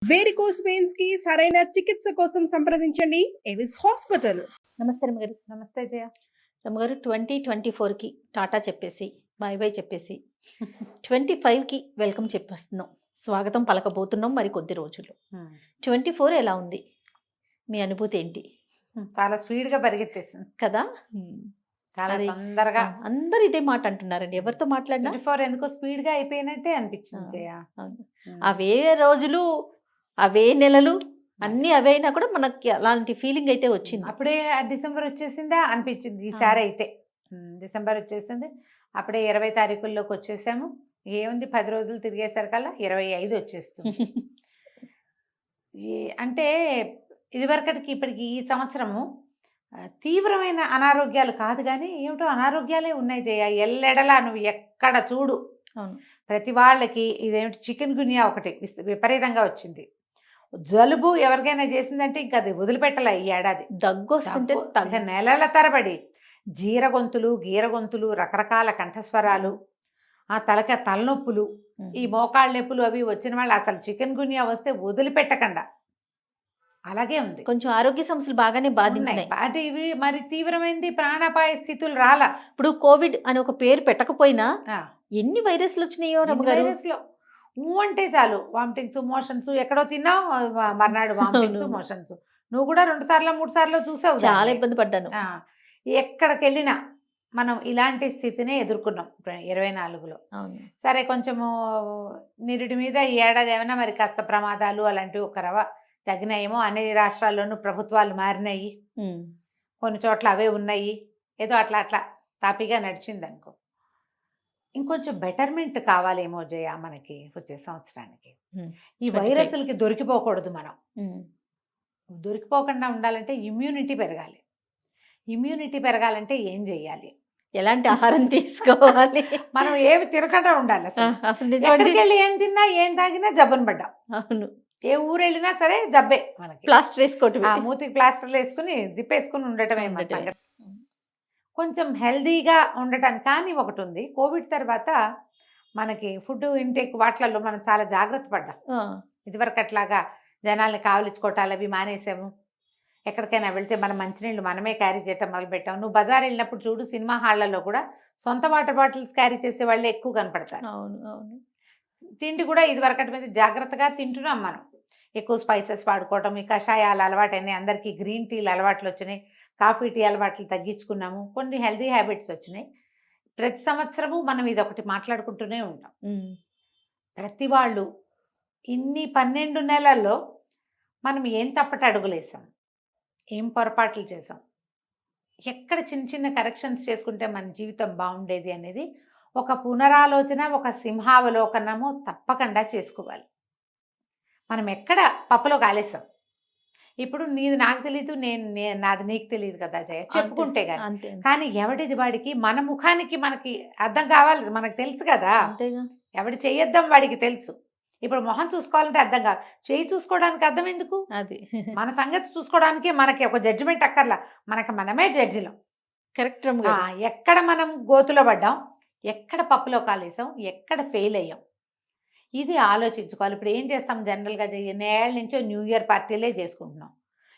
Varicose veins కి సరైన చికిత్స కోసం సంప్రదించండి ఎవిస్ హాస్పిటల్. నమస్తే రమ్మగారు. నమస్తే జయ. రమ్మగారు 2024కి టాటా చెప్పేసి బై బై చెప్పేసి 25కి వెల్కమ్ చెప్పేస్తున్నాం, స్వాగతం పలకబోతున్నాం మరి కొద్ది రోజులు. 24 ఎలా ఉంది, మీ అనుభూతి ఏంటి? చాలా స్పీడ్ గా పరిగెత్తేసింది కదా, చాలా అది తొందరగా. అందరు ఇదే మాట అంటున్నారండి, ఎవరితో మాట్లాడినా 24 ఎందుకో స్పీడ్ గా అయిపోయినట్టే అనిపించింది జయ. అవును. అవే రోజులు అవే నెలలు అన్ని అవే అయినా కూడా మనకి అలాంటి ఫీలింగ్ అయితే వచ్చింది. అప్పుడే డిసెంబర్ వచ్చేసిందా అనిపించింది ఈసారి అయితే. డిసెంబర్ వచ్చేసింది, అప్పుడే 20 తారీఖుల్లోకి వచ్చేసాము. ఏముంది 10 రోజులు తిరిగేసరికల్లా 25 వచ్చేస్తుంది. అంటే ఇదివరకటికి ఇప్పటికి ఈ సంవత్సరము తీవ్రమైన అనారోగ్యాలు కాదు కానీ ఏమిటో అనారోగ్యాలే ఉన్నాయి జయ. ఎల్లెడలా నువ్వు ఎక్కడ చూడు ప్రతి వాళ్ళకి ఇదేమిటి చికెన్ గున్యా ఒకటి విపరీతంగా వచ్చింది. జలుబు ఎవరికైనా చేసిందంటే ఇంకా అది వదిలిపెట్టలే ఈ ఏడాది. దగ్గు వస్తుంటే నెలల తరబడి జీరగొంతులు గీరగొంతులు, రకరకాల కంఠస్వరాలు, ఆ తలనొప్పులు, ఈ మోకాళ్ళ నొప్పులు అవి వచ్చిన వాళ్ళు అసలు చికెన్ గున్యా వస్తే వదిలిపెట్టకుండా అలాగే ఉంది. కొంచెం ఆరోగ్య సమస్యలు బాగానే బాధించినాయి. అంటే ఇవి మరి తీవ్రమైంది ప్రాణాపాయ స్థితులు రాలా. ఇప్పుడు కోవిడ్ అని ఒక పేరు పెట్టకపోయినా ఎన్ని వైరస్లు వచ్చినాయో రమ్మగారు. వైరస్లో అంటే చాలు వామిటింగ్స్, మోషన్స్, ఎక్కడో తిన్నావు మర్నాడు వామిటింగ్స్, మోషన్స్. నువ్వు కూడా 2 సార్లు 3 సార్లు చూసావు. చాలా ఇబ్బంది పడ్డాను. ఎక్కడికి వెళ్ళినా మనం ఇలాంటి స్థితినే ఎదుర్కొన్నాం 24లో. సరే కొంచెము నిరుడి మీద ఈ ఏడాది ఏమైనా మరి కాస్త ప్రమాదాలు అలాంటివి ఒక రవ తగినాయేమో. అన్ని రాష్ట్రాల్లోనూ ప్రభుత్వాలు మారినాయి, కొన్ని చోట్ల అవే ఉన్నాయి. ఏదో అట్లా తాపీగా నడిచింది అనుకో. ఇంకొంచెం బెటర్మెంట్ కావాలేమో జయ మనకి వచ్చే సంవత్సరానికి. ఈ వైరస్లకి దొరికిపోకూడదు మనం. దొరికిపోకుండా ఉండాలంటే ఇమ్యూనిటీ పెరగాలి. ఇమ్యూనిటీ పెరగాలంటే ఏం చెయ్యాలి, ఎలాంటి ఆహారం తీసుకోవాలి, మనం ఏమి తినకుండా ఉండాలి. అసలు ఎక్కడికి వెళ్ళి ఏం తిన్నా ఏం తాగినా జబ్బును పడ్డాం. అవును, ఏ ఊరు వెళ్ళినా సరే జబ్బే మనకి. ప్లాస్టర్ వేసుకోవటం, మూతికి ప్లాస్టర్లు వేసుకుని జిప్పేసుకుని ఉండటమే సంగతి. కొంచెం హెల్దీగా ఉండటానికి కానీ ఒకటి ఉంది. కోవిడ్ తర్వాత మనకి ఫుడ్ ఇంటేక్ వాటిలలో మనం చాలా జాగ్రత్త పడ్డాం. ఇదివరకు అట్లాగా జనాల్ని కావలించుకోవటాలు అవి మానేసాము. ఎక్కడికైనా వెళ్తే మనం మంచినీళ్ళు మనమే క్యారీ చేయటం మొదలుపెట్టాము. నువ్వు బజార్ వెళ్ళినప్పుడు చూడు, సినిమా హాళ్లలో కూడా సొంత వాటర్ బాటిల్స్ క్యారీ చేసే వాళ్ళే ఎక్కువ కనపడతారు. అవును. తిండి కూడా ఇదివరకటి మీద జాగ్రత్తగా తింటున్నాం మనం. ఎక్కువ స్పైసెస్ వాడుకోవటం, ఈ కషాయాలు అలవాటైనాయి అందరికీ, గ్రీన్ టీలు అలవాట్లు వచ్చినాయి, కాఫీ టీ అలవాట్లు తగ్గించుకున్నాము, కొన్ని హెల్దీ హ్యాబిట్స్ వచ్చినాయి. ప్రతి సంవత్సరము మనం ఇది ఒకటి మాట్లాడుకుంటూనే ఉంటాం. ప్రతి వాళ్ళు ఇన్ని 12 నెలల్లో మనం ఏం తప్పటి అడుగులేసాం, ఏం పొరపాట్లు చేసాం, ఎక్కడ చిన్న కరెక్షన్స్ చేసుకుంటే మన జీవితం బాగుండేది అనేది ఒక పునరాలోచన, ఒక సింహావలోకనము తప్పకుండా చేసుకోవాలి. మనం ఎక్కడ పప్పులో కాలేసాం. ఇప్పుడు నీది నాకు తెలియదు, నాది నీకు తెలియదు కదా జయ, చెప్పుకుంటే కానీ ఎవడిది వాడికి, మన ముఖానికి మనకి అర్థం కావాలి, మనకు తెలుసు కదా. ఎవడి చెయ్యొద్దాం వాడికి తెలుసు. ఇప్పుడు మొహం చూసుకోవాలంటే అర్థం కాదు, చెయ్యి చూసుకోవడానికి అర్థం ఎందుకు? అది మన సంగతి చూసుకోవడానికి మనకి ఒక జడ్జిమెంట్ అక్కర్లా, మనకి మనమే జడ్జిలం. కరెక్ట్. ఎక్కడ మనం గోతులో పడ్డాం, ఎక్కడ పప్పులో కాలేసాం, ఎక్కడ ఫెయిల్ అయ్యాం, ఇది ఆలోచించుకోవాలి. ఇప్పుడు ఏం చేస్తాం జనరల్గా నేళ్ళ నుంచో న్యూ ఇయర్ పార్టీలే చేసుకుంటున్నాం.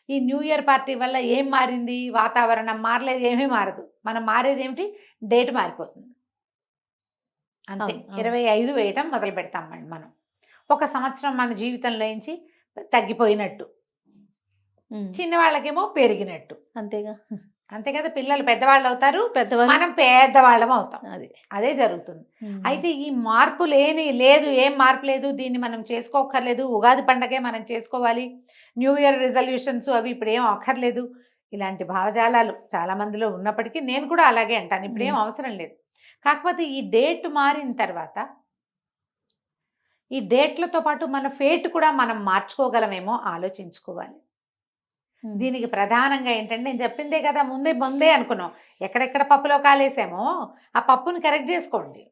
ఈ న్యూ ఇయర్ పార్టీ వల్ల ఏం మారింది? వాతావరణం మారలేదు, ఏమీ మారదు. మనం మారేది ఏమిటి? డేట్ మారిపోతుంది అంతే. 25 వేయటం మొదలు పెడతాం మనం. ఒక సంవత్సరం మన జీవితంలో నుంచి తగ్గిపోయినట్టు, చిన్నవాళ్ళకేమో పెరిగినట్టు. అంతే కదా. పిల్లలు పెద్దవాళ్ళు అవుతారు, మనం పెద్దవాళ్ళం అవుతాం. అదే జరుగుతుంది. అయితే ఈ మార్పు లేదు, ఏం మార్పు లేదు, దీన్ని మనం చేసుకోకర్లేదు. ఉగాది పండగే మనం చేసుకోవాలి, న్యూ ఇయర్ రిజల్యూషన్స్ అవి ఇప్పుడు ఏం అక్కర్లేదు. ఇలాంటి భావజాలాలు చాలా మందిలో ఉన్నప్పటికీ నేను కూడా అలాగే అంటాను, ఇప్పుడు ఏం అవసరం లేదు. కాకపోతే ఈ డేట్ మారిన తర్వాత ఈ డేట్లతో పాటు మన ఫేట్ కూడా మనం మార్చుకోగలమేమో ఆలోచించుకోవాలి. దీనికి ప్రధానంగా ఏంటంటే నేను చెప్పిందే కదా, ముందే అనుకున్నాం. ఎక్కడెక్కడ పప్పులో కాలేసామో ఆ పప్పుని కరెక్ట్ చేసుకోండి.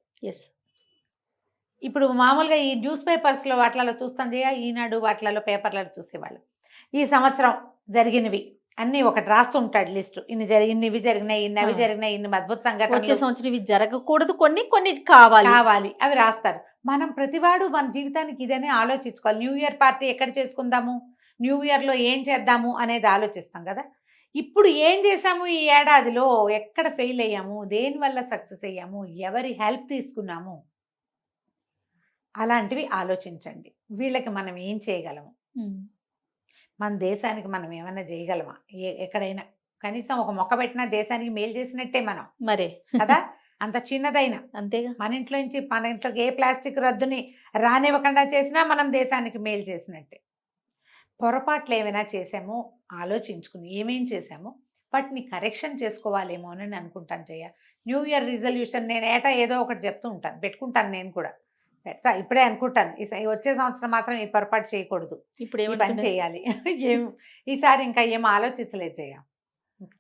ఇప్పుడు మామూలుగా ఈ న్యూస్ పేపర్స్లో వాటిలలో చూస్తాం చేయ, ఈనాడు వాటిలలో పేపర్లలో చూసేవాళ్ళు ఈ సంవత్సరం జరిగినవి అన్నీ ఒకటి రాస్తూ ఉంటాడు లిస్టు. ఇవి జరిగినాయి, అవి జరిగినాయి, ఇన్ని అద్భుత సంఘటనలు. వచ్చే సంవత్సరం ఇవి జరగకూడదు, కొన్ని కావాలి అవి రాస్తారు. మనం ప్రతివాడు మన జీవితానికి ఇదనే ఆలోచించుకోవాలి. న్యూ ఇయర్ పార్టీ ఎక్కడ చేసుకుందాము, న్యూ ఇయర్లో ఏం చేద్దాము అనేది ఆలోచిస్తాం కదా. ఇప్పుడు ఏం చేసాము ఈ ఏడాదిలో, ఎక్కడ ఫెయిల్ అయ్యాము, దేనివల్ల సక్సెస్ అయ్యాము, ఎవరి హెల్ప్ తీసుకున్నాము, అలాంటివి ఆలోచించండి. వీళ్ళకి మనం ఏం చేయగలము, మన దేశానికి మనం ఏమైనా చేయగలమా, ఎక్కడైనా కనీసం ఒక మొక్క పెట్టినా దేశానికి మేలు చేసినట్టే మనం మరే కదా. అంత చిన్నదైనా అంతేగా. మన ఇంట్లోకి ఏ ప్లాస్టిక్ రద్దుని రానివ్వకుండా చేసినా మనం దేశానికి మేలు చేసినట్టే. పొరపాట్లు ఏమైనా చేసామో ఆలోచించుకుని ఏమేం చేసామో వాటిని కరెక్షన్ చేసుకోవాలేమో అని అనుకుంటాను జయ. న్యూ ఇయర్ రిజల్యూషన్ నేను ఏటా ఏదో ఒకటి చెప్తూ ఉంటాను, పెట్టుకుంటాను, నేను కూడా పెడతా. ఇప్పుడే అనుకుంటాను వచ్చే సంవత్సరం మాత్రం ఈ పొరపాటు చేయకూడదు, ఇప్పుడు ఈ పని చేయాలి. ఈసారి ఇంకా ఏం ఆలోచించలేదు జయ,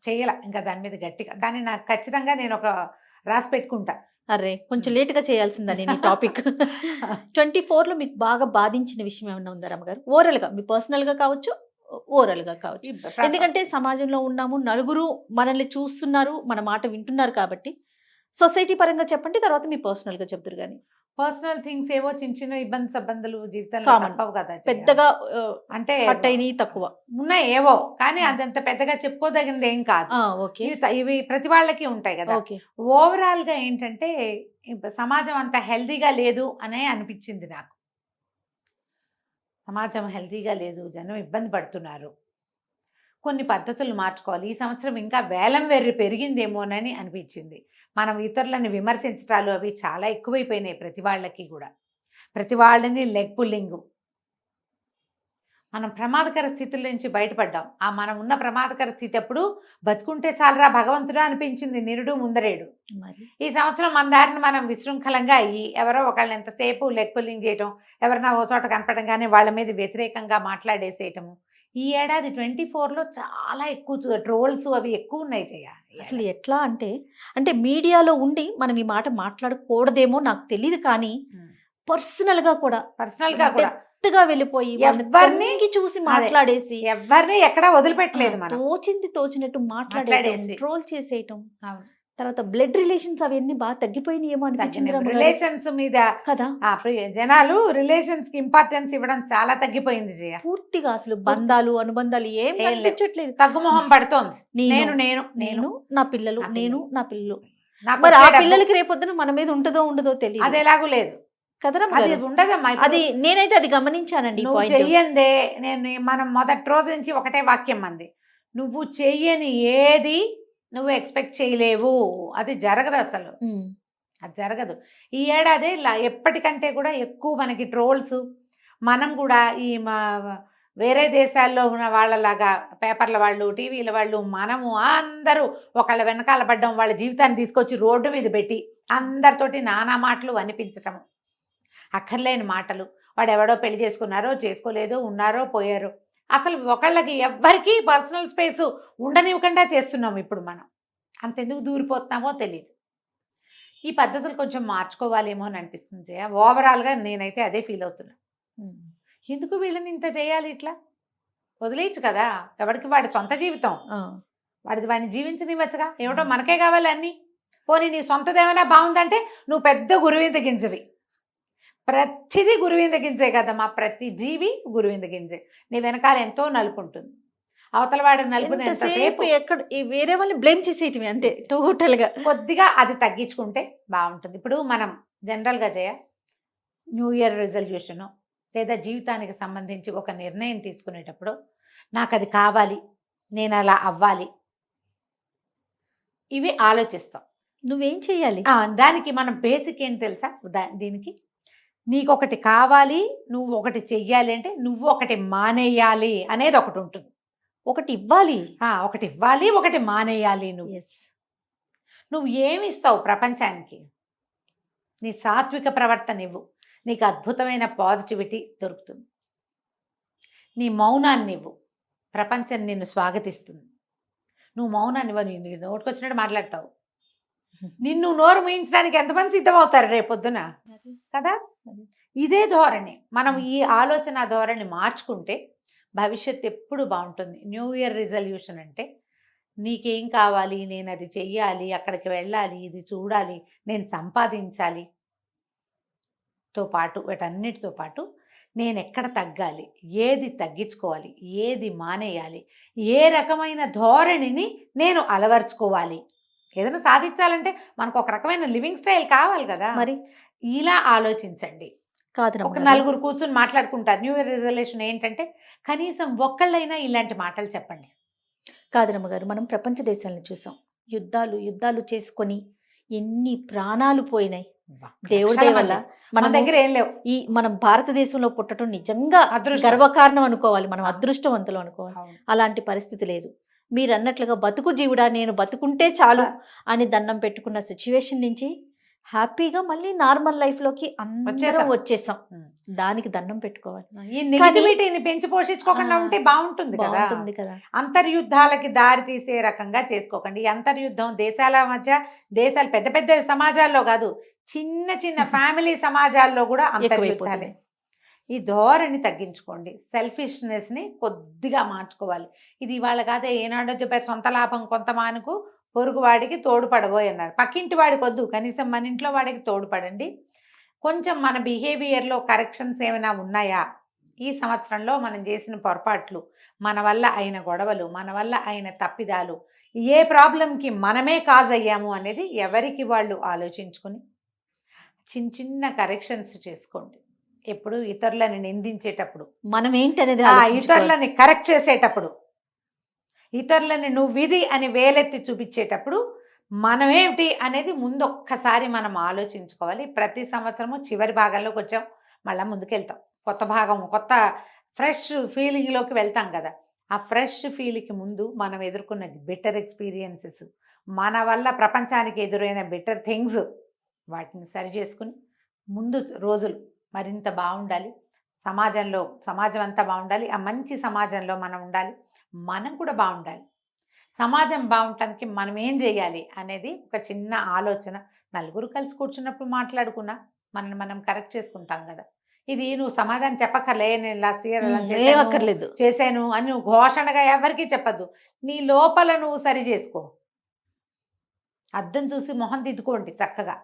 చెయ్యాల ఇంకా దాని మీద గట్టిగా. కానీ నాకు ఖచ్చితంగా నేను ఒక రాసి పెట్టుకుంటా. అరే కొంచెం లేట్గా చేయాల్సిందా నేను ఈ టాపిక్. 24లో మీకు బాగా బాధించిన విషయం ఏమన్నా ఉందా రమ్మగారు? ఓవరాల్గా మీ పర్సనల్గా కావచ్చు, ఓవరాల్గా కావచ్చు. ఎందుకంటే సమాజంలో ఉన్నాము, నలుగురు మనల్ని చూస్తున్నారు, మన మాట వింటున్నారు కాబట్టి సొసైటీ పరంగా చెప్పండి, తర్వాత మీ పర్సనల్గా చెప్తారు. కానీ పర్సనల్ థింగ్స్ ఏవో చిన్న చిన్న ఇబ్బందులు జీవితంలో Common. తప్పవు కదా జయ. పెద్దగా అంటే హట్ అయినవి తక్కువ ఉన్నాయి ఏవో, కానీ అదంత పెద్దగా చెప్పుకోదగినది ఏం కాదు. ఓకే ఇవి ప్రతి వాళ్ళకి ఉంటాయి కదా. ఓకే. ఓవరాల్ గా ఏంటంటే సమాజం అంత హెల్దీగా లేదు అనే అనిపించింది నాకు. సమాజం హెల్దీగా లేదు, జనం ఇబ్బంది పడుతున్నారు, కొన్ని పద్ధతులు మార్చుకోవాలి. ఈ సంవత్సరం ఇంకా వేలం వెర్రి పెరిగిందేమోనని అనిపించింది. మనం ఇతరులను విమర్శించడాలు అవి చాలా ఎక్కువైపోయినాయి ప్రతి వాళ్ళకి కూడా. ప్రతి వాళ్ళని లెగ్ పుల్లింగు. మనం ప్రమాదకర స్థితుల నుంచి బయటపడ్డాం. మనం ఉన్న ప్రమాదకర స్థితి అప్పుడు బతుకుంటే చాలరా భగవంతుడా అనిపించింది నిరుడు ముందరేడు. ఈ సంవత్సరం మన దారిని మనం విశృంఖలంగా అయ్యి ఎవరో ఒకళ్ళని ఎంతసేపు లెగ్ పుల్లింగ్ చేయటం, ఎవరైనా ఓ చోట కనపడంగానే వాళ్ళ మీద వ్యతిరేకంగా మాట్లాడేసేయటము. ఈ ఏడాది 24లో చాలా ఎక్కువ ట్రోల్స్ అవి ఎక్కువ ఉన్నాయి జయ. అసలు ఎట్లా అంటే మీడియాలో ఉండి మనం ఈ మాట మాట్లాడకూడదేమో నాకు తెలియదు, కానీ పర్సనల్ గా కూడా పెద్దగా వెళ్ళిపోయి ఎవరిని చూసి మాట్లాడేసి ఎవరిని ఎక్కడా వదిలిపెట్టలేదు, తోచింది తోచినట్టు మాట్లాడేసి ట్రోల్ చేసేయటం. తర్వాత బ్లడ్ రిలేషన్స్ అవన్నీ బాగా తగ్గిపోయినాయేమో అనిపించింది. రిలేషన్స్ మీద కదా జనాలు రిలేషన్స్ కి ఇంపార్టెన్స్ ఇవ్వడం చాలా తగ్గిపోయింది జయ. పూర్తిగా అసలు బంధాలు అనుబంధాలు ఏం కనిపించట్లేదు, తగ్గుమొహం పడుతోంది. నేను నేను నేను నా పిల్లలు, నేను నా పిల్లలు. మరి ఆ పిల్లలకి రేపొద్దున మన మీద ఉంటుందో ఉండదో తెలియదు. అది ఎలాగూ లేదు కదరా, అది ఉండదమ్మా. అది నేనైతే అది గమనించానండి. నువ్వు చెయ్యందే, మనం మొదటి రోజు నుంచి ఒకటే వాక్యం అంది, నువ్వు చెయ్యని ఏది నువ్వు ఎక్స్పెక్ట్ చేయలేవు, అది జరగదు అసలు, అది జరగదు. ఈ ఏడాది ఎప్పటికంటే కూడా ఎక్కువ మనకి ట్రోల్స్. మనం కూడా వేరే దేశాల్లో ఉన్న వాళ్ళలాగా పేపర్ల వాళ్ళు, టీవీల వాళ్ళు, మనము అందరూ ఒకళ్ళ వెనకాల పడ్డం, వాళ్ళ జీవితాన్ని తీసుకొచ్చి రోడ్డు మీద పెట్టి అందరితోటి నానా మాటలు అనిపించటము, అక్కర్లేని మాటలు. వాడు ఎవడో పెళ్లి చేసుకున్నారో చేసుకోలేదో, ఉన్నారో పోయారో, అసలు ఒకళ్ళకి ఎవ్వరికీ పర్సనల్ స్పేస్ ఉండనివ్వకుండా చేస్తున్నాము ఇప్పుడు మనం. అంతెందుకు దూరిపోతున్నామో తెలియదు. ఈ పద్ధతులు కొంచెం మార్చుకోవాలేమో అని అనిపిస్తుంది జయ. ఓవరాల్గా నేనైతే అదే ఫీల్ అవుతున్నా. ఎందుకు వీళ్ళని ఇంత చేయాలి, ఇట్లా వదిలేయచ్చు కదా, ఎవరికి వాడి సొంత జీవితం, వాడిని జీవించనివ్వచ్చుగా. ఏమిటో మనకే కావాలి అన్నీ. పోనీ నీ సొంతదేమైనా బాగుందంటే నువ్వు పెద్ద గురువింద గింజవి. ప్రతిదీ గురువింద గింజే కదమ్మా, ప్రతి జీవి గురువింద గింజే. నీ వెనకాల ఎంతో నలుపు ఉంటుంది, అవతల వాడి నలుపుని ఎంతసేపు ఎక్కడ వేరే వాళ్ళని బ్లేమ్ చేసేయటమే అంతే. టోటల్ గా కొద్దిగా అది తగ్గించుకుంటే బాగుంటుంది. ఇప్పుడు మనం జనరల్గా జయ న్యూ ఇయర్ రిజల్యూషను లేదా జీవితానికి సంబంధించి ఒక నిర్ణయం తీసుకునేటప్పుడు నాకు అది కావాలి, నేను అలా అవ్వాలి, ఇవి ఆలోచిస్తాం. నువ్వేం చెయ్యాలి దానికి మనం బేసిక్ ఏం తెలుసా, దీనికి నీకు ఒకటి కావాలి, నువ్వు ఒకటి చెయ్యాలి అంటే నువ్వు ఒకటి మానేయాలి అనేది ఒకటి ఉంటుంది. ఒకటి ఇవ్వాలి, ఒకటి ఇవ్వాలి, ఒకటి మానేయాలి. నువ్వు ఏమి ఇస్తావు ప్రపంచానికి? నీ సాత్విక ప్రవర్తన ఇవ్వు, నీకు అద్భుతమైన పాజిటివిటీ దొరుకుతుంది. నీ మౌనాన్ని ఇవ్వు, ప్రపంచం నిన్ను స్వాగతిస్తుంది. నువ్వు మౌనాన్ని ఇవ్వ, నీ నోటికొచ్చినట్టు మాట్లాడతావు, నిన్ను నోరు మూయించడానికి ఎంతమంది సిద్ధమవుతారు రేపొద్దున కదా. ఇదే ధోరణి, మనం ఈ ఆలోచన ధోరణి మార్చుకుంటే భవిష్యత్తు ఎప్పుడు బాగుంటుంది. న్యూ ఇయర్ రిజల్యూషన్ అంటే నీకేం కావాలి, నేను అది చెయ్యాలి, అక్కడికి వెళ్ళాలి, ఇది చూడాలి, నేను సంపాదించాలి, తో పాటు వీటన్నిటితో పాటు నేను ఎక్కడ తగ్గాలి, ఏది తగ్గించుకోవాలి, ఏది మానేయాలి, ఏ రకమైన ధోరణిని నేను అలవర్చుకోవాలి. ఏదైనా సాధించాలంటే మనకు ఒక రకమైన లివింగ్ స్టైల్ కావాలి కదా. మరి ఇలా ఆలోచించండి. కాదు ఒక రమ్మగారు. నలుగురు కూర్చుని మాట్లాడుకుంటారు. న్యూ ఇయర్ రిజల్యూషన్ ఏంటంటే కనీసం ఒక్కళ్ళైనా ఇలాంటి మాటలు చెప్పండి. కాదు రమ్మగారు, మనం ప్రపంచ దేశాలను చూసాం. యుద్ధాలు యుద్ధాలు చేసుకొని ఎన్ని ప్రాణాలు పోయినాయి దేవుడి దయ వల్ల. మన మన దగ్గర ఏం లేవు. మనం భారతదేశంలో పుట్టడం నిజంగా అదృష్టం. గర్వకారణం అనుకోవాలి, మనం అదృష్టవంతులు అనుకోవాలి. అవును. అలాంటి పరిస్థితి లేదు. మీరు అన్నట్లుగా బతుకు జీవుడా, నేను బతుకుంటే చాలు అని దండం పెట్టుకున్న సిచ్యువేషన్ నుంచి హ్యాపీగా మళ్ళీ నార్మల్ లైఫ్ లోకి అందరం వచ్చేసాం. దానికి దండం పెట్టుకోవాలి. ఈ నెగిటివిటీని పెంచి పోషించుకోకుండా ఉంటే బాగుంటుంది కదా. బాగుంటుంది కదా. అంతర్యుద్ధాలకి దారి తీసే రకంగా చేసుకోకండి. ఈ అంతర్యుద్ధం దేశాల మధ్య, దేశాలు పెద్ద పెద్ద సమాజాల్లో కాదు, చిన్న చిన్న ఫ్యామిలీ సమాజాల్లో కూడా అంతర్యుద్ధాలే. ఈ ధోరణి తగ్గించుకోండి. సెల్ఫిష్నెస్ని కొద్దిగా మార్చుకోవాలి. ఇది ఇవాళ కాదే, ఏనాడో చెప్పారు, సొంత లాభం కొంత మానుకు పొరుగు వాడికి తోడుపడబోయ్ అన్నారు. పక్కింటి వాడికి వద్దు, కనీసం మన ఇంట్లో వాడికి తోడుపడండి. కొంచెం మన బిహేవియర్లో కరెక్షన్స్ ఏమైనా ఉన్నాయా, ఈ సంవత్సరంలో మనం చేసిన పొరపాట్లు, మన వల్ల అయిన గొడవలు, మన వల్ల అయిన తప్పిదాలు, ఏ ప్రాబ్లంకి మనమే కాజ్ అయ్యాము అనేది ఎవరికి వాళ్ళు ఆలోచించుకొని చిన్న చిన్న కరెక్షన్స్ చేసుకోండి. ఎప్పుడు ఇతరులని నిందించేటప్పుడు, మనం ఏంటి అనేది ఇతరులని కరెక్ట్ చేసేటప్పుడు, ఇతరులని నువ్వు ఇది అని వేలెత్తి చూపించేటప్పుడు మనమేమిటి అనేది ముందు ఒక్కసారి మనం ఆలోచించుకోవాలి. ప్రతి సంవత్సరము చివరి భాగంలోకి వచ్చాం, మళ్ళీ ముందుకెళ్తాం. కొత్త భాగం, కొత్త ఫ్రెష్ ఫీలింగ్లోకి వెళ్తాం కదా. ఆ ఫ్రెష్ ఫీల్కి ముందు మనం ఎదుర్కొన్న బెటర్ ఎక్స్పీరియన్సెస్, మన వల్ల ప్రపంచానికి ఎదురైన బెటర్ థింగ్స్, వాటిని సరి చేసుకుని ముందు రోజులు మరింత బాగుండాలి. సమాజం అంతా బాగుండాలి. ఆ మంచి సమాజంలో మనం ఉండాలి, మనం కూడా బాగుండాలి. సమాజం బాగుండటానికి మనం ఏం చేయాలి అనేది ఒక చిన్న ఆలోచన. నలుగురు కలిసి కూర్చున్నప్పుడు మాట్లాడుకున్నా మనల్ని మనం కరెక్ట్ చేసుకుంటాం కదా. ఇది నువ్వు సమాధానం చెప్పక్కర్లే, నేను లాస్ట్ ఇయర్ ఏమక్కర్లేదు చేశాను అని నువ్వు ఘోషణగా ఎవరికీ చెప్పద్దు. నీ లోపల నువ్వు సరి చేసుకో. అద్దం చూసి మొహం దిద్దుకోండి చక్కగా,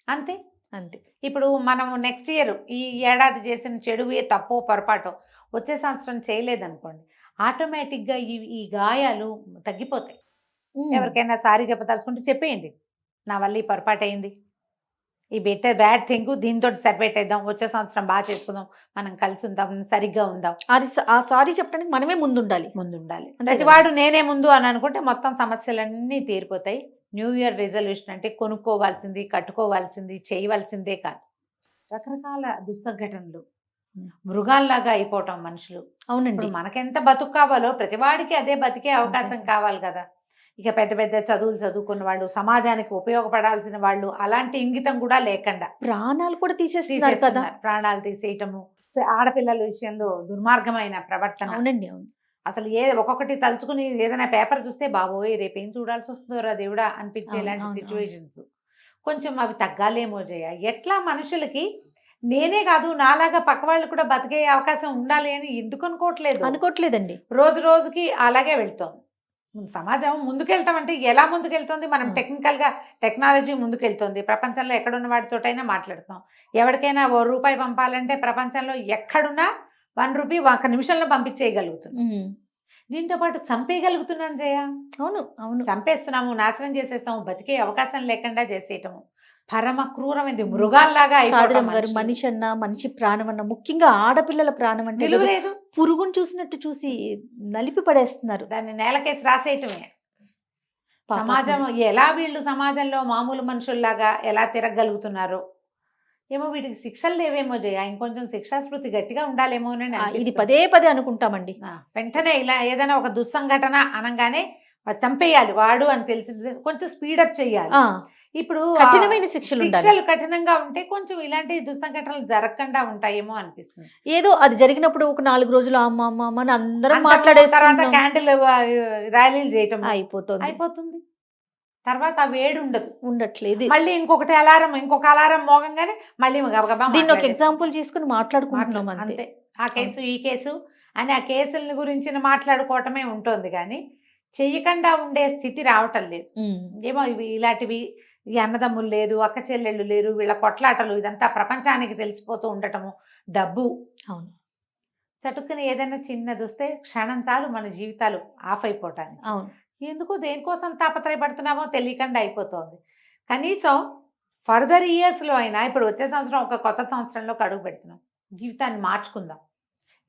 అంతే అంతే. ఇప్పుడు మనం నెక్స్ట్ ఇయర్ ఈ ఏడాది చేసిన చెడు తప్పో పొరపాటో వచ్చే సంవత్సరం చేయలేదనుకోండి, ఆటోమేటిక్గా ఈ గాయాలు తగ్గిపోతాయి. ఎవరికైనా సారీ చెప్పదలుచుకుంటే చెప్పేయండి, నా వల్ల ఈ పొరపాటు అయింది, ఈ బ్యాడ్ థింగ్ దీంతో సరిపెట్టేద్దాం, వచ్చే సంవత్సరం బాగా చేసుకుందాం, మనం కలిసి ఉందాం, సరిగ్గా ఉందాం. ఆ సారీ చెప్పడానికి మనమే ముందుండాలి. ప్రతివాడు నేనే ముందు అని అనుకుంటే మొత్తం సమస్యలన్నీ తీరిపోతాయి. న్యూ ఇయర్ రిజల్యూషన్ అంటే కొనుక్కోవాల్సింది, కట్టుకోవాల్సింది, చేయవలసిందే కాదు. రకరకాల దుస్సంఘటనలు, మృగాల్లాగా అయిపోవటం మనుషులు. అవునండి. మనకెంత బతుకు కావాలో ప్రతివాడికి అదే బతికే అవకాశం కావాలి కదా. ఇక పెద్ద పెద్ద చదువులు చదువుకున్న వాళ్ళు, సమాజానికి ఉపయోగపడాల్సిన వాళ్ళు, అలాంటి ఇంగితం కూడా లేకుండా ప్రాణాలు కూడా తీసేస్తున్నారు కదా. ప్రాణాలు తీసేయటము, ఆడపిల్లల విషయంలో దుర్మార్గమైన ప్రవర్తన. అవునండి, అవును. అసలు ఒక్కొక్కటి తలుచుకుని ఏదైనా పేపర్ చూస్తే బాబోయ్ రేపేం చూడాల్సి వస్తుందో దేవుడా అనిపించే ఇలాంటి సిచ్యువేషన్స్ కొంచెం అవి తగ్గాలేమో జయ. ఎట్లా మనుషులకి నేనే కాదు నాలాగా పక్క వాళ్ళు కూడా బతికే అవకాశం ఉండాలి అని ఎందుకు అనుకోవట్లేదండి. రోజు రోజుకి అలాగే వెళ్తోంది సమాజం. ముందుకెళ్తామంటే ఎలా ముందుకెళ్తుంది? మనం టెక్నాలజీ ముందుకెళ్తుంది. ప్రపంచంలో ఎక్కడున్న వాడితోటైనా మాట్లాడుతాం. ఎవరికైనా ₹1 పంపాలంటే ప్రపంచంలో ఎక్కడున్నా ₹1 1 నిమిషంలో పంపించేయగలుగుతున్నాం. దీంతో పాటు చంపేయగలుగుతున్నాను జయ. అవును అవును, చంపేస్తున్నాము, నాశనం చేసేస్తాము, బతికే అవకాశం లేకుండా చేసేయటము పరమ క్రూరమైంది. మృగాల్లాగా గారు. మనిషి అన్న, మనిషి ప్రాణం అన్న, ముఖ్యంగా ఆడపిల్లల ప్రాణం అంటే లేదు. పురుగును చూసినట్టు చూసి నలిపి పడేస్తున్నారు. దాన్ని నేలకేసి రాసేయటమే. సమాజం ఎలా వీళ్ళు సమాజంలో మామూలు మనుషుల్లాగా ఎలా తిరగలుగుతున్నారో ఏమో. వీటికి శిక్షలు లేవేమో జయ. ఇంకొంచెం శిక్షాస్మృతి గట్టిగా ఉండాలేమో. ఇది పదే పదే అనుకుంటామండి. వెంటనే ఇలా ఏదైనా ఒక దుస్సంఘటన అనగానే చంపేయాలి వాడు అని తెలిసి కొంచెం స్పీడప్ చేయాలి. ఇప్పుడు కఠినమైన శిక్షలు కఠినంగా ఉంటే కొంచెం ఇలాంటి దుస్సంఘటనలు జరగకుండా ఉంటాయేమో అనిపిస్తుంది. ఏదో అది జరిగినప్పుడు ఒక 4 రోజులు అమ్మ అని అందరం మాట్లాడే తర్వాత క్యాండిల్ ర్యాలీలు చేయటం అయిపోతుంది. తర్వాత ఆ వేడి ఉండట్లేదు. మళ్ళీ ఇంకొక అలారం మోగంగానే మళ్ళీ దీన్ని ఒక ఎగ్జాంపుల్ తీసుకుని మాట్లాడుకుంటున్నాం అంతే. ఆ కేసు ఈ కేసు అని ఆ కేసుల గురించి మాట్లాడుకోవటమే ఉంటుంది కానీ చెయ్యకుండా ఉండే స్థితి రావటం లేదు. ఏమో ఇవి ఇలాంటివి ఈ అన్నదమ్ములు లేరు, అక్క చెల్లెళ్ళు లేరు, వీళ్ళ కొట్లాటలు ఇదంతా ప్రపంచానికి తెలిసిపోతూ ఉండటము, డబ్బు. అవును. చటుక్కుని ఏదైనా చిన్నది వస్తే క్షణం చాలు మన జీవితాలు ఆఫ్ అయిపోవటానికి. అవును. ఎందుకు దేనికోసం తాపత్రయపడుతున్నామో తెలియకుండా అయిపోతుంది. కనీసం ఫర్దర్ ఇయర్స్లో అయినా ఇప్పుడు వచ్చే సంవత్సరం ఒక కొత్త సంవత్సరంలోకి అడుగు పెడుతున్నాం, జీవితాన్ని మార్చుకుందాం,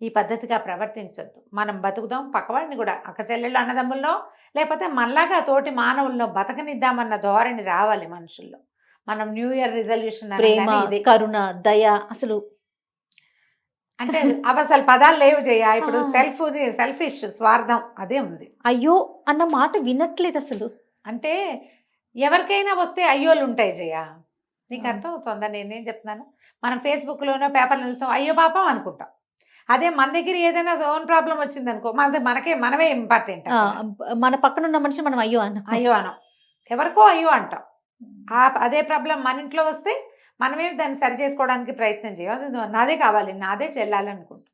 ఈ పద్ధతిగా ప్రవర్తించొద్దు, మనం బతుకుదాం, పక్కవాడిని కూడా అక్క చెల్లెళ్ళు అన్నదమ్ముల్లో లేకపోతే మనలాగా తోటి మానవుల్లో బతకనిద్దామన్న ధోరణి రావాలి మనుషుల్లో. మనం న్యూ ఇయర్ రిజల్యూషన్ ప్రేమ, కరుణ, దయ, అసలు అంటే అవి అసలు పదాలు లేవు జయ. ఇప్పుడు ఆ. సెల్ఫిష్ స్వార్థం అదే ఉంది. అయ్యో అన్న మాట వినట్లేదు అసలు. అంటే ఎవరికైనా వస్తే అయ్యోళ్ళు ఉంటాయి జయ, నీకు ఆ. అర్థం అవుతుందా నేనేం చెప్తున్నాను? మనం ఫేస్బుక్లోనో పేపర్లో చూస్తాం అయ్యో పాపం అనుకుంటాం. అదే మన దగ్గర ఏదైనా ఓన్ ప్రాబ్లం వచ్చింది అనుకో, మనమే ఇంపార్టెంట్. మన పక్కన ఉన్న మనిషి మనం అయ్యో అన్న. అయ్యో అనం, ఎవరికో అయ్యో అంటాం. అదే ప్రాబ్లం మన ఇంట్లో వస్తే మనమే దాన్ని సరి చేసుకోవడానికి ప్రయత్నం చేయాలి. నాదే కావాలి, నాదే చెల్లాలనుకుంటాం.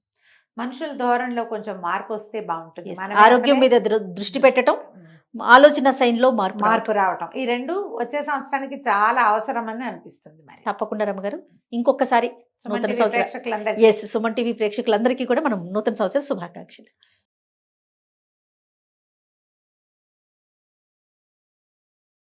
మనుషుల ధోరణిలో కొంచెం మార్పు వస్తే బాగుంటుంది. Yes. మనమే ఆరోగ్యం అసలే- మీద దృష్టి పెట్టడం, ఆలోచన శైలిలో మార్పు రావడం. మార్పు రావటం, ఈ రెండు వచ్చే సంవత్సరానికి చాలా అవసరమని అనిపిస్తుంది. మరి తప్పకుండా రమ్మగారు ఇంకొకసారి సుమన్ నూతన టీవీ సంవత్సరం ప్రేక్షకులందరికీ ఎస్ సుమన్ టీవీ ప్రేక్షకులందరికీ కూడా మనం నూతన సంవత్సర శుభాకాంక్షలు.